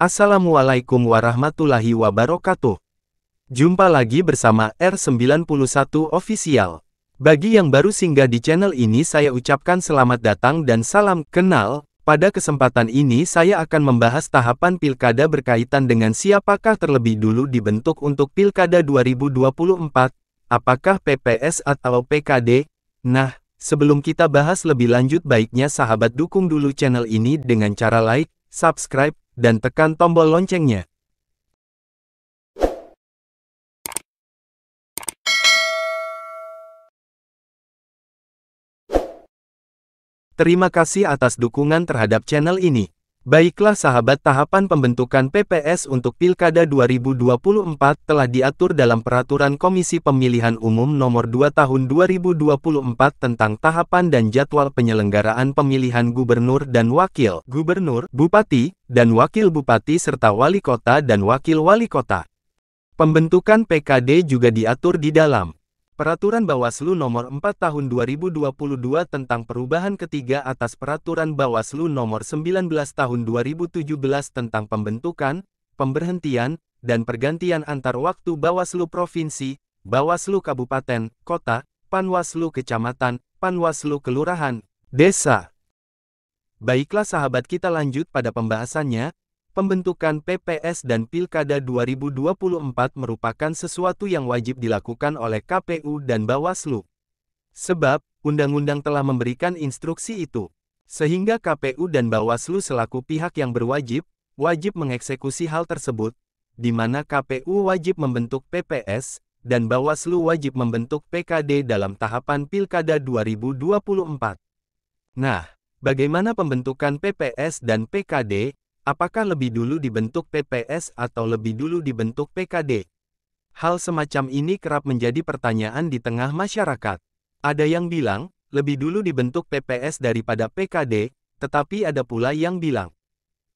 Assalamualaikum warahmatullahi wabarakatuh. Jumpa lagi bersama R91 Official. Bagi yang baru singgah di channel ini, saya ucapkan selamat datang dan salam kenal. Pada kesempatan ini saya akan membahas tahapan pilkada berkaitan dengan siapakah terlebih dulu dibentuk untuk pilkada 2024, apakah PPS atau PKD. Nah, sebelum kita bahas lebih lanjut, baiknya sahabat dukung dulu channel ini dengan cara like, subscribe, dan tekan tombol loncengnya. Terima kasih atas dukungan terhadap channel ini. Baiklah sahabat, tahapan pembentukan PPS untuk Pilkada 2024 telah diatur dalam Peraturan Komisi Pemilihan Umum Nomor 2 Tahun 2024 tentang tahapan dan jadwal penyelenggaraan pemilihan gubernur dan wakil gubernur, bupati, dan wakil bupati serta wali kota dan wakil wali kota. Pembentukan PKD juga diatur di dalam Peraturan Bawaslu Nomor 4 Tahun 2022 tentang perubahan ketiga atas Peraturan Bawaslu Nomor 19 Tahun 2017 tentang pembentukan, pemberhentian, dan pergantian antar waktu Bawaslu Provinsi, Bawaslu Kabupaten, Kota, Panwaslu Kecamatan, Panwaslu Kelurahan, Desa. Baiklah sahabat, kita lanjut pada pembahasannya. Pembentukan PPS dan Pilkada 2024 merupakan sesuatu yang wajib dilakukan oleh KPU dan Bawaslu. Sebab, undang-undang telah memberikan instruksi itu. Sehingga KPU dan Bawaslu selaku pihak yang wajib mengeksekusi hal tersebut, di mana KPU wajib membentuk PPS, dan Bawaslu wajib membentuk PKD dalam tahapan Pilkada 2024. Nah, bagaimana pembentukan PPS dan PKD? Apakah lebih dulu dibentuk PPS atau lebih dulu dibentuk PKD? Hal semacam ini kerap menjadi pertanyaan di tengah masyarakat. Ada yang bilang, lebih dulu dibentuk PPS daripada PKD, tetapi ada pula yang bilang,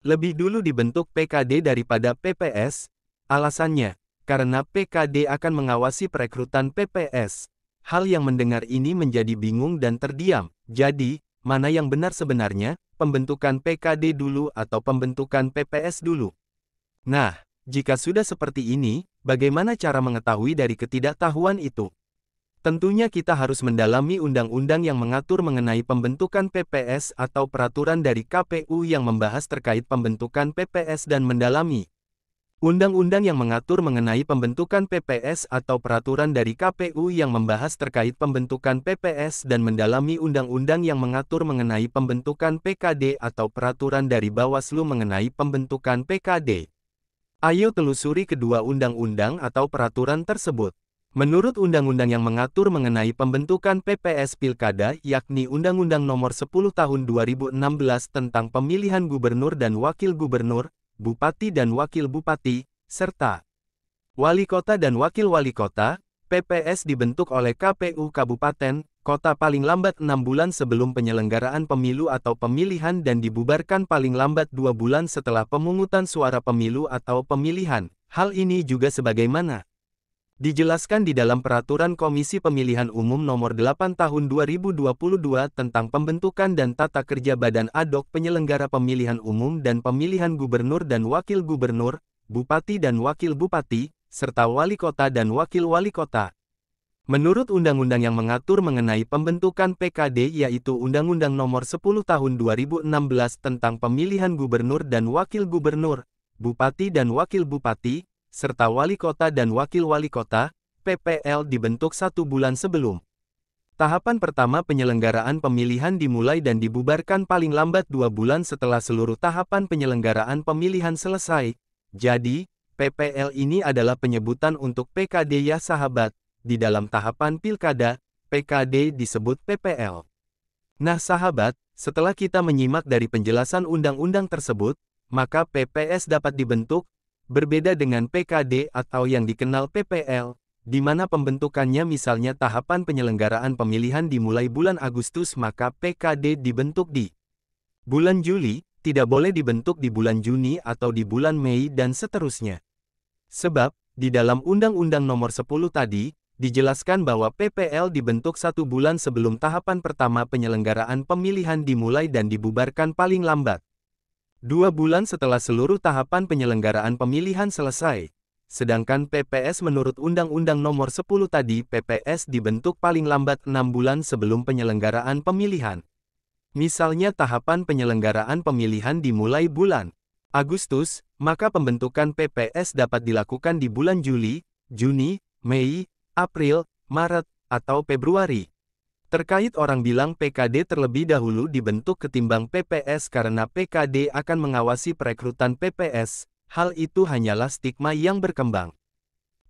lebih dulu dibentuk PKD daripada PPS. Alasannya, karena PKD akan mengawasi perekrutan PPS. Hal yang mendengar ini menjadi bingung dan terdiam. Jadi, mana yang benar sebenarnya? Pembentukan PKD dulu atau pembentukan PPS dulu? Nah, jika sudah seperti ini, bagaimana cara mengetahui dari ketidaktahuan itu? Tentunya kita harus mendalami undang-undang yang mengatur mengenai pembentukan PPS atau peraturan dari KPU yang membahas terkait pembentukan PPS dan mendalami undang-undang yang mengatur mengenai pembentukan PPS atau peraturan dari KPU yang membahas terkait pembentukan PPS dan mendalami undang-undang yang mengatur mengenai pembentukan PKD atau peraturan dari Bawaslu mengenai pembentukan PKD. Ayo telusuri kedua undang-undang atau peraturan tersebut. Menurut undang-undang yang mengatur mengenai pembentukan PPS Pilkada, yakni Undang-Undang Nomor 10 Tahun 2016 tentang pemilihan gubernur dan wakil gubernur, bupati dan wakil bupati, serta wali kota dan wakil wali kota, PPS dibentuk oleh KPU Kabupaten, Kota paling lambat 6 bulan sebelum penyelenggaraan pemilu atau pemilihan dan dibubarkan paling lambat 2 bulan setelah pemungutan suara pemilu atau pemilihan. Hal ini juga sebagaimana dijelaskan di dalam Peraturan Komisi Pemilihan Umum Nomor 8 Tahun 2022 tentang pembentukan dan tata kerja Badan Ad Hoc Penyelenggara Pemilihan Umum dan Pemilihan Gubernur dan Wakil Gubernur, Bupati dan Wakil Bupati, serta Wali Kota dan Wakil Wali Kota. Menurut undang-undang yang mengatur mengenai pembentukan PKD, yaitu Undang-Undang Nomor 10 Tahun 2016 tentang pemilihan gubernur dan wakil gubernur, bupati dan wakil bupati, serta wali kota dan wakil wali kota, PPL dibentuk 1 bulan sebelum tahapan pertama penyelenggaraan pemilihan dimulai dan dibubarkan paling lambat 2 bulan setelah seluruh tahapan penyelenggaraan pemilihan selesai. Jadi, PPL ini adalah penyebutan untuk PKD ya sahabat. Di dalam tahapan pilkada, PKD disebut PPL. Nah sahabat, setelah kita menyimak dari penjelasan undang-undang tersebut, maka PPS dapat dibentuk, berbeda dengan PKD atau yang dikenal PPL, di mana pembentukannya misalnya tahapan penyelenggaraan pemilihan dimulai bulan Agustus, maka PKD dibentuk di bulan Juli, tidak boleh dibentuk di bulan Juni atau di bulan Mei dan seterusnya. Sebab, di dalam Undang-Undang Nomor 10 tadi, dijelaskan bahwa PPL dibentuk 1 bulan sebelum tahapan pertama penyelenggaraan pemilihan dimulai dan dibubarkan paling lambat 2 bulan setelah seluruh tahapan penyelenggaraan pemilihan selesai. Sedangkan PPS menurut Undang-Undang Nomor 10 tadi, PPS dibentuk paling lambat 6 bulan sebelum penyelenggaraan pemilihan. Misalnya tahapan penyelenggaraan pemilihan dimulai bulan Agustus, maka pembentukan PPS dapat dilakukan di bulan Juli, Juni, Mei, April, Maret, atau Februari. Terkait orang bilang PKD terlebih dahulu dibentuk ketimbang PPS karena PKD akan mengawasi perekrutan PPS, hal itu hanyalah stigma yang berkembang.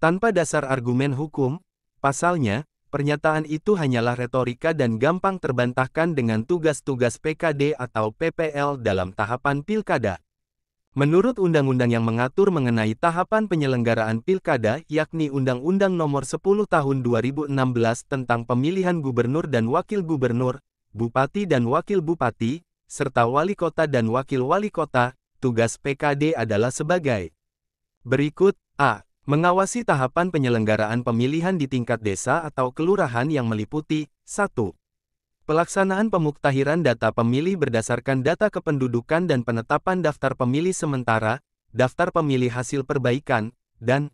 Tanpa dasar argumen hukum, pasalnya, pernyataan itu hanyalah retorika dan gampang terbantahkan dengan tugas-tugas PKD atau PPL dalam tahapan pilkada. Menurut undang-undang yang mengatur mengenai tahapan penyelenggaraan pilkada, yakni Undang-Undang Nomor 10 Tahun 2016 tentang pemilihan gubernur dan wakil gubernur, bupati dan wakil bupati, serta wali kota dan wakil wali kota, tugas PKD adalah sebagai berikut. A. Mengawasi tahapan penyelenggaraan pemilihan di tingkat desa atau kelurahan yang meliputi 1. Pelaksanaan pemuktahiran data pemilih berdasarkan data kependudukan dan penetapan daftar pemilih sementara, daftar pemilih hasil perbaikan, dan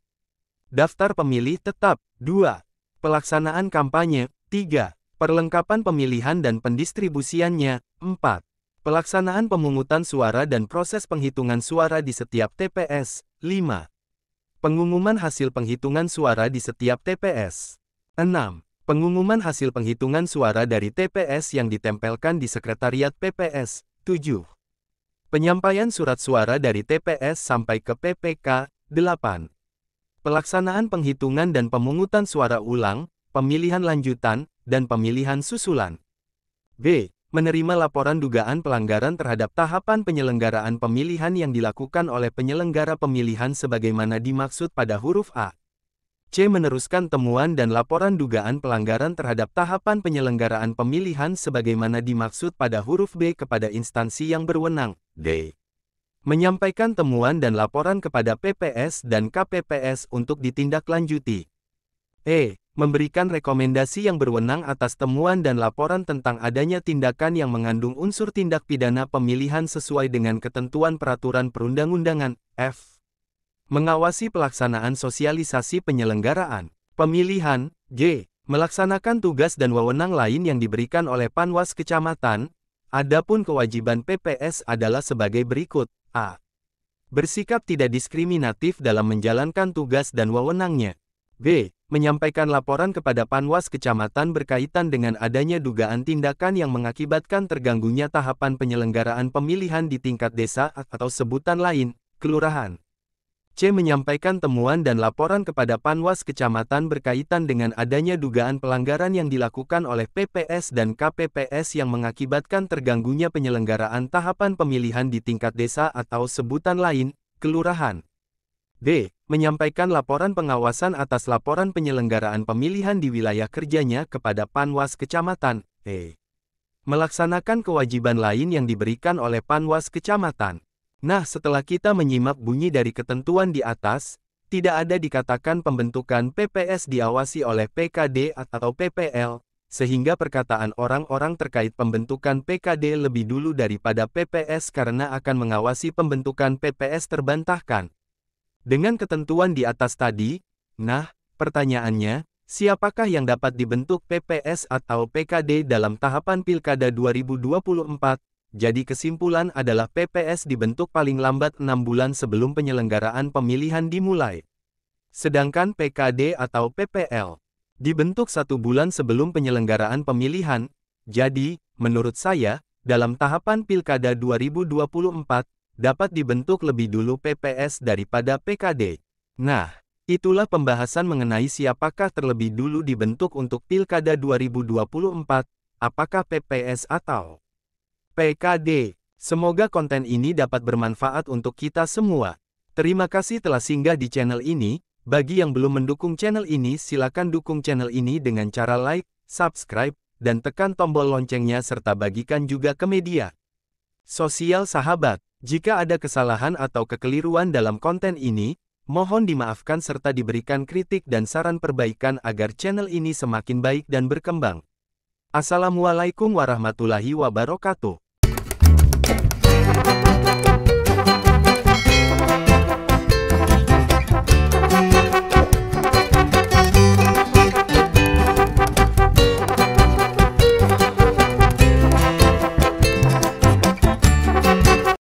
daftar pemilih tetap. 2. Pelaksanaan kampanye. 3. Perlengkapan pemilihan dan pendistribusiannya. 4. Pelaksanaan pemungutan suara dan proses penghitungan suara di setiap TPS. 5. Pengumuman hasil penghitungan suara di setiap TPS. 6. Pengumuman hasil penghitungan suara dari TPS yang ditempelkan di sekretariat PPS. 7. Penyampaian surat suara dari TPS sampai ke PPK. 8. Pelaksanaan penghitungan dan pemungutan suara ulang, pemilihan lanjutan, dan pemilihan susulan. B. Menerima laporan dugaan pelanggaran terhadap tahapan penyelenggaraan pemilihan yang dilakukan oleh penyelenggara pemilihan sebagaimana dimaksud pada huruf A. C. Meneruskan temuan dan laporan dugaan pelanggaran terhadap tahapan penyelenggaraan pemilihan sebagaimana dimaksud pada huruf B kepada instansi yang berwenang. D. Menyampaikan temuan dan laporan kepada PPS dan KPPS untuk ditindaklanjuti. E. Memberikan rekomendasi yang berwenang atas temuan dan laporan tentang adanya tindakan yang mengandung unsur tindak pidana pemilihan sesuai dengan ketentuan peraturan perundang-undangan. F. Mengawasi pelaksanaan sosialisasi penyelenggaraan pemilihan. G. Melaksanakan tugas dan wewenang lain yang diberikan oleh Panwas Kecamatan. Adapun kewajiban PPS adalah sebagai berikut. A. Bersikap tidak diskriminatif dalam menjalankan tugas dan wewenangnya. B. Menyampaikan laporan kepada Panwas Kecamatan berkaitan dengan adanya dugaan tindakan yang mengakibatkan terganggunya tahapan penyelenggaraan pemilihan di tingkat desa atau sebutan lain, kelurahan. C. Menyampaikan temuan dan laporan kepada Panwas Kecamatan berkaitan dengan adanya dugaan pelanggaran yang dilakukan oleh PPS dan KPPS yang mengakibatkan terganggunya penyelenggaraan tahapan pemilihan di tingkat desa atau sebutan lain, kelurahan. D. Menyampaikan laporan pengawasan atas laporan penyelenggaraan pemilihan di wilayah kerjanya kepada Panwas Kecamatan. E. Melaksanakan kewajiban lain yang diberikan oleh Panwas Kecamatan. Nah, setelah kita menyimak bunyi dari ketentuan di atas, tidak ada dikatakan pembentukan PPS diawasi oleh PKD atau PPL, sehingga perkataan orang-orang terkait pembentukan PKD lebih dulu daripada PPS karena akan mengawasi pembentukan PPS terbantahkan. Dengan ketentuan di atas tadi, nah, pertanyaannya, siapakah yang dapat dibentuk PPS atau PKD dalam tahapan Pilkada 2024? Jadi kesimpulan adalah PPS dibentuk paling lambat 6 bulan sebelum penyelenggaraan pemilihan dimulai. Sedangkan PKD atau PPL dibentuk 1 bulan sebelum penyelenggaraan pemilihan. Jadi, menurut saya, dalam tahapan Pilkada 2024, dapat dibentuk lebih dulu PPS daripada PKD. Nah, itulah pembahasan mengenai siapakah terlebih dulu dibentuk untuk Pilkada 2024, apakah PPS atau PKD. Semoga konten ini dapat bermanfaat untuk kita semua. Terima kasih telah singgah di channel ini. Bagi yang belum mendukung channel ini, silakan dukung channel ini dengan cara like, subscribe, dan tekan tombol loncengnya serta bagikan juga ke media sosial sahabat. Jika ada kesalahan atau kekeliruan dalam konten ini, mohon dimaafkan serta diberikan kritik dan saran perbaikan agar channel ini semakin baik dan berkembang. Assalamualaikum warahmatullahi wabarakatuh.